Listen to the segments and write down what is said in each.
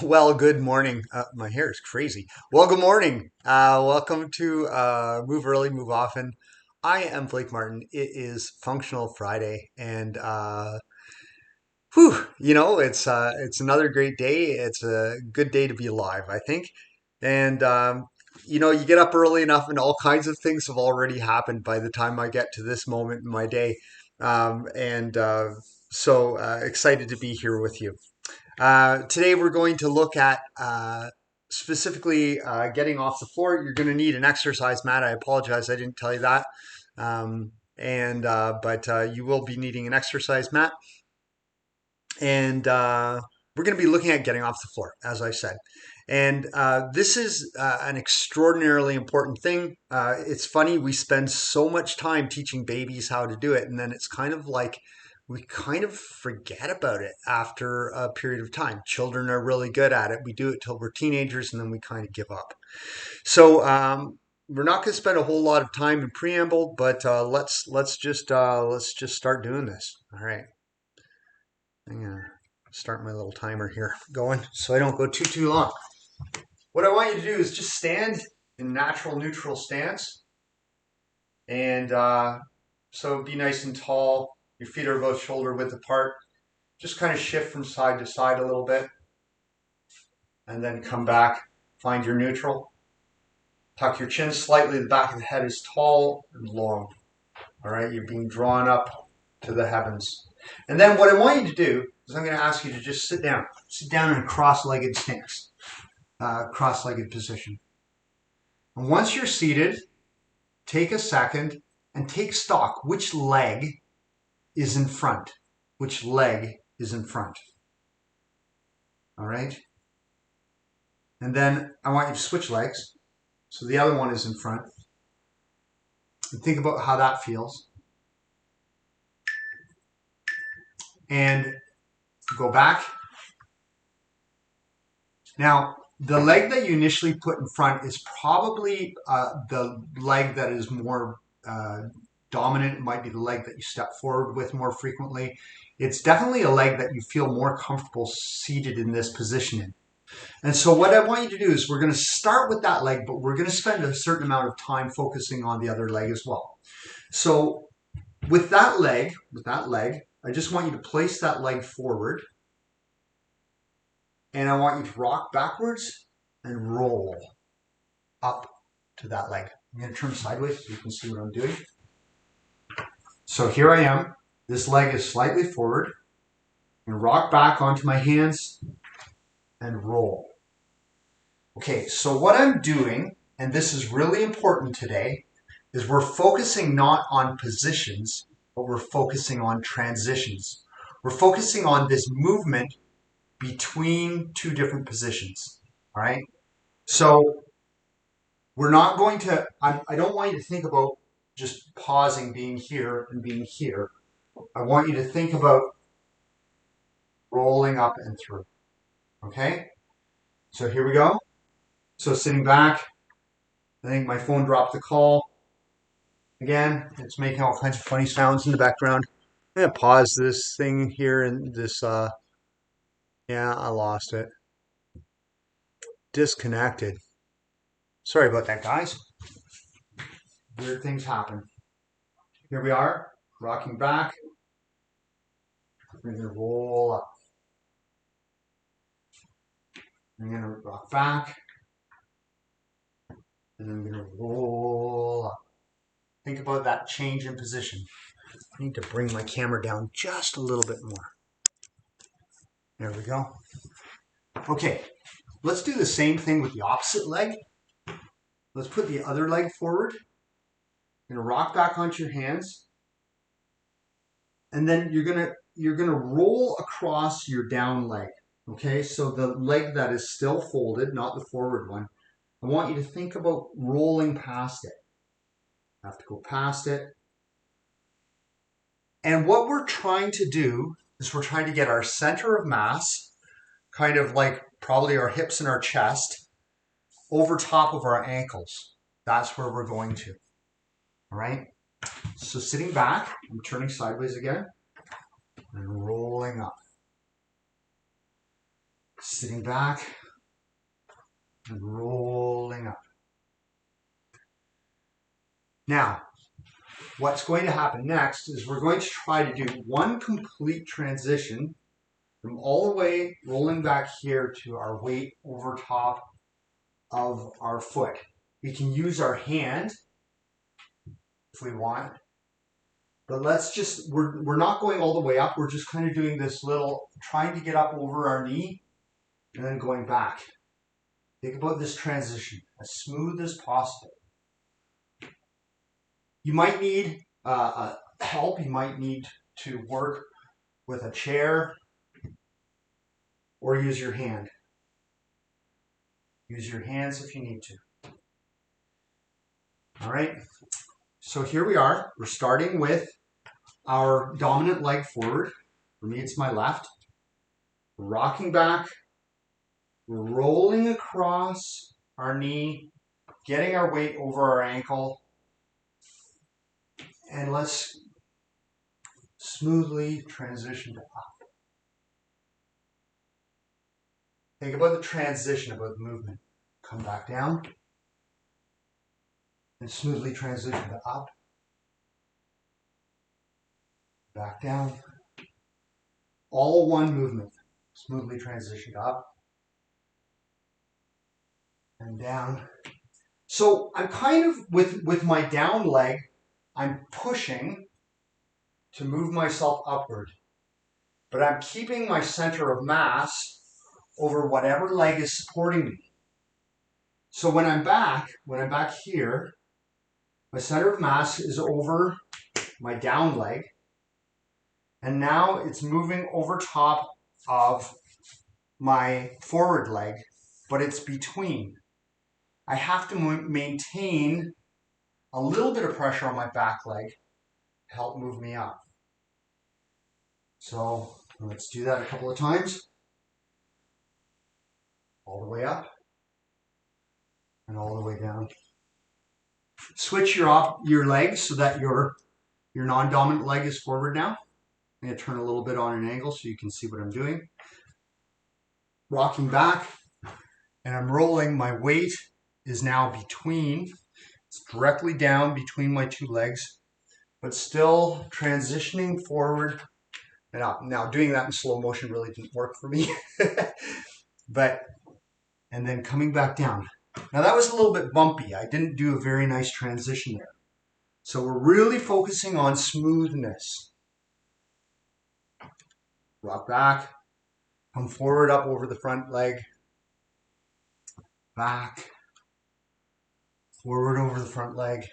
Well, good morning. My hair is crazy. Well, good morning. Welcome to Move Early, Move Often. I am Blake Martin. It is Functional Friday, and it's another great day. It's a good day to be alive, I think. And you get up early enough, and all kinds of things have already happened by the time I get to this moment in my day. And excited to be here with you. Today we're going to look at specifically getting off the floor. You're going to need an exercise mat. I apologize, I didn't tell you that. But you will be needing an exercise mat. And we're going to be looking at getting off the floor, as I said. And this is an extraordinarily important thing. It's funny, we spend so much time teaching babies how to do it, and then it's kind of like we kind of forget about it after a period of time. Children are really good at it. We do it till we're teenagers, and then we kind of give up. So we're not going to spend a whole lot of time in preamble, but let's just start doing this. All right. I'm gonna start my little timer here going so I don't go too long. What I want you to do is just stand in natural neutral stance, and so be nice and tall. Your feet are both shoulder width apart. Just kind of shift from side to side a little bit, and then come back. Find your neutral. Tuck your chin slightly. The back of the head is tall and long. All right, you're being drawn up to the heavens. And then what I want you to do is I'm going to ask you to just sit down. Sit down in a cross-legged stance, cross-legged position. And once you're seated, take a second and take stock. Which leg is in front? Which leg is in front? All right? And then I want you to switch legs. So the other one is in front. And think about how that feels. And go back. Now, the leg that you initially put in front is probably the leg that is more dominant. It might be the leg that you step forward with more frequently. It's definitely a leg that you feel more comfortable seated in this position in. And so what I want you to do is we're going to start with that leg, but we're going to spend a certain amount of time focusing on the other leg as well. So with that leg, I just want you to place that leg forward. And I want you to rock backwards and roll up to that leg. I'm going to turn sideways so you can see what I'm doing. So here I am. This leg is slightly forward. And rock back onto my hands and roll. Okay, so what I'm doing, and this is really important today, is we're focusing not on positions, but we're focusing on transitions. We're focusing on this movement between two different positions. All right? So we're not going to, I don't want you to think about just pausing, being here and being here. I want you to think about rolling up and through. Okay? So here we go. So sitting back, I think my phone dropped the call. Again, it's making all kinds of funny sounds in the background. I'm going to pause this thing here and this, yeah, I lost it. Disconnected. Sorry about that, guys. Weird things happen. Here we are, rocking back. We're going to roll up. I'm going to rock back. And I'm going to roll up. Think about that change in position. I need to bring my camera down just a little bit more. There we go. Okay, let's do the same thing with the opposite leg. Let's put the other leg forward. You're going to rock back onto your hands. And then you're going to roll across your down leg. Okay, so the leg that is still folded, not the forward one, I want you to think about rolling past it. I have to go past it. And what we're trying to do is we're trying to get our center of mass, kind of like probably our hips and our chest, over top of our ankles. That's where we're going to. All right? So sitting back, I'm turning sideways again, and rolling up. sitting back and rolling up. Now, what's going to happen next is we're going to try to do one complete transition from all the way rolling back here to our weight over top of our foot. We can use our hand if we want, but we're not going all the way up. We're just kind of doing this little, trying to get up over our knee and then going back. Think about this transition as smooth as possible. You might need help. You might need to work with a chair or use your hand. Use your hands if you need to. All right, so here we are. We're starting with our dominant leg forward. For me, it's my left. We're rocking back, rolling across our knee, getting our weight over our ankle, and let's smoothly transition to up. Think about the transition, about the movement. Come back down and smoothly transition to up. Back down. All one movement. Smoothly transition to up and down. So I'm kind of, with my down leg, I'm pushing to move myself upward. But I'm keeping my center of mass over whatever leg is supporting me. So when I'm back here, my center of mass is over my down leg. And now it's moving over top of my forward leg, but it's between. I have to maintain a little bit of pressure on my back leg to help move me up. So let's do that a couple of times. All the way up and all the way down. Switch your legs so that your non-dominant leg is forward now. I'm going to turn a little bit on an angle so you can see what I'm doing. Rocking back, and I'm rolling. My weight is now between. It's directly down between my two legs, but still transitioning forward and up. Now, doing that in slow motion really didn't work for me. And then coming back down. Now that was a little bit bumpy. I didn't do a very nice transition there. So we're really focusing on smoothness. Rock back, come forward up over the front leg, back, forward over the front leg.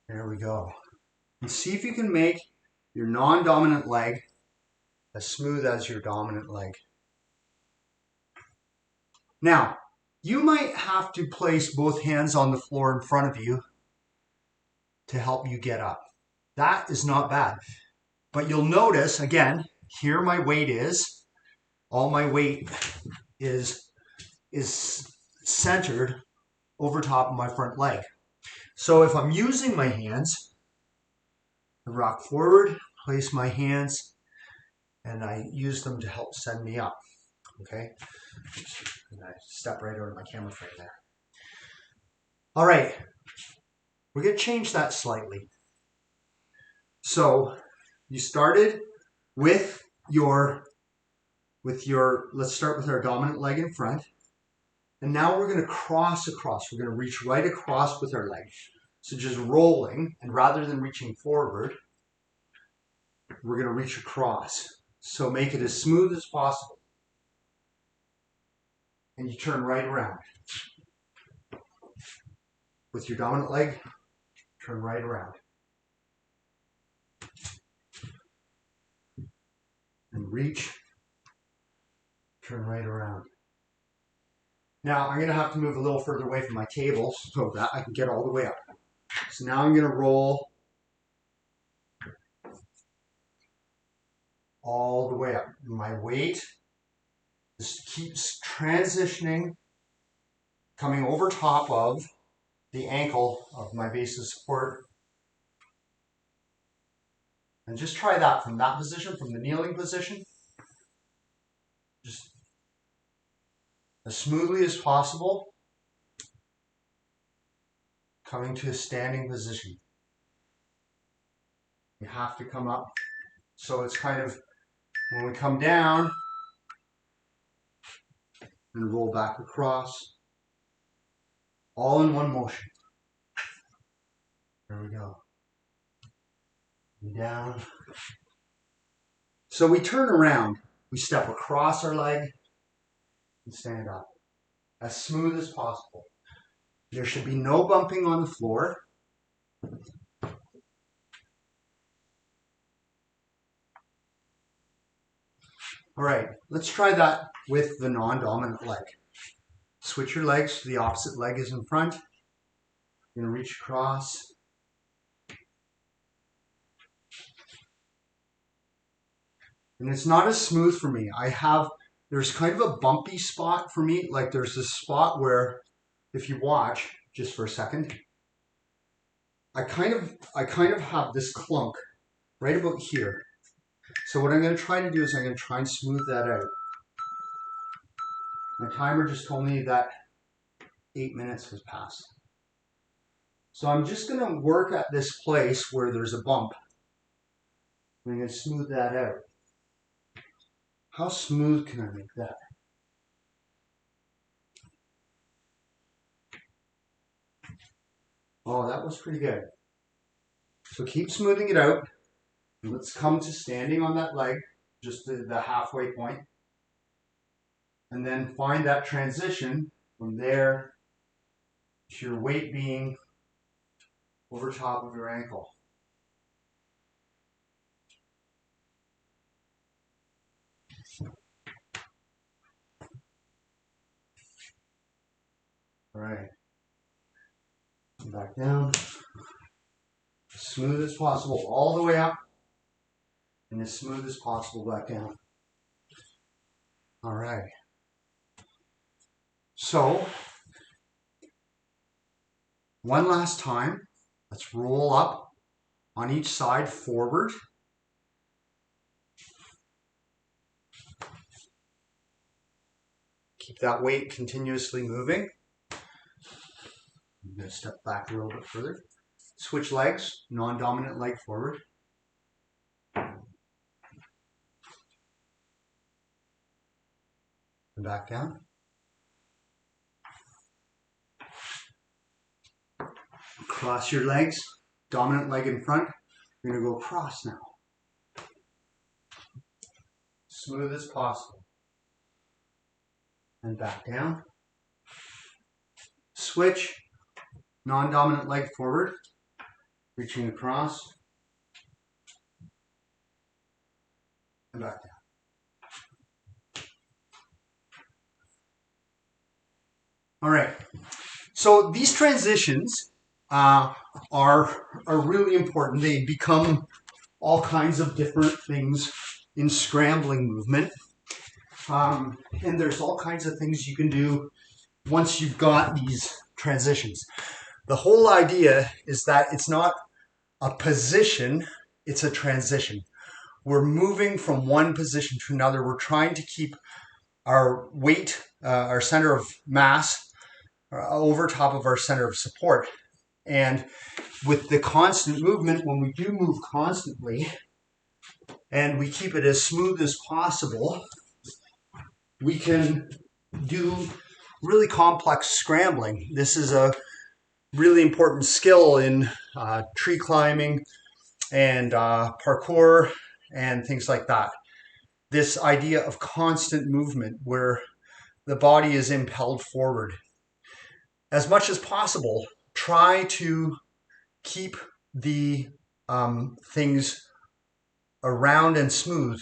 There we go. And see if you can make your non-dominant leg as smooth as your dominant leg. Now, you might have to place both hands on the floor in front of you to help you get up. That is not bad. But you'll notice, again, here my weight is. All my weight is centered over top of my front leg. So if I'm using my hands, I rock forward, place my hands, and I use them to help send me up. Okay? And I step right out of my camera frame there. All right. We're going to change that slightly. So you started with let's start with our dominant leg in front. And now we're going to cross across. We're going to reach right across with our leg. So just rolling, and rather than reaching forward, we're going to reach across. So make it as smooth as possible. And you turn right around. With your dominant leg, turn right around. And reach, turn right around. Now I'm going to have to move a little further away from my table so that I can get all the way up. So now I'm going to roll all the way up. My weight just keeps transitioning, coming over top of the ankle of my base of support. And just try that from that position, from the kneeling position. Just as smoothly as possible, coming to a standing position. You have to come up. So it's kind of, when we come down, and roll back across, all in one motion. There we go. And down. So we turn around, we step across our leg, and stand up. As smooth as possible. There should be no bumping on the floor. All right, let's try that with the non-dominant leg. Switch your legs so the opposite leg is in front. You're going to reach across. And it's not as smooth for me. There's kind of a bumpy spot for me. Like there's this spot where, if you watch, just for a second, I kind of have this clunk right about here. So what I'm going to try to do is I'm going to try and smooth that out. My timer just told me that 8 minutes has passed. So I'm just going to work at this place where there's a bump. I'm going to smooth that out. How smooth can I make that? Oh, that was pretty good. So keep smoothing it out. Let's come to standing on that leg, just the halfway point. And then find that transition from there to your weight being over top of your ankle. All right. Back down. As smooth as possible, all the way up. And as smooth as possible back down. All right. So, one last time, let's roll up on each side forward. Keep that weight continuously moving. I'm going to step back a little bit further. Switch legs, non-dominant leg forward. And back down. Cross your legs, dominant leg in front. You're going to go across now. Smooth as possible. And back down. Switch, non-dominant leg forward, reaching across. And back down. All right. So these transitions are really important. They become all kinds of different things in scrambling movement. And there's all kinds of things you can do once you've got these transitions. The whole idea is that it's not a position, it's a transition. We're moving from one position to another. We're trying to keep our weight, our center of mass, over top of our center of support. And with the constant movement, when we do move constantly, and we keep it as smooth as possible, we can do really complex scrambling. This is a really important skill in tree climbing and parkour and things like that. This idea of constant movement where the body is impelled forward. As much as possible, try to keep the things around and smooth,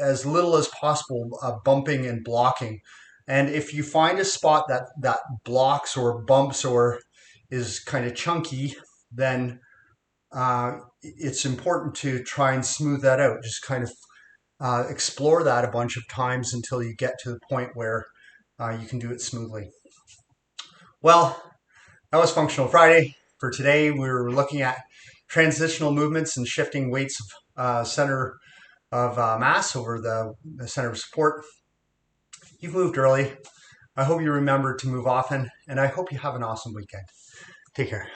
as little as possible, bumping and blocking. And if you find a spot that blocks or bumps or is kind of chunky, then it's important to try and smooth that out. Just kind of explore that a bunch of times until you get to the point where you can do it smoothly. Well, that was Functional Friday. For today, we were looking at transitional movements and shifting weights of center of mass over the center of support. You've moved early. I hope you remember to move often, and I hope you have an awesome weekend. Take care.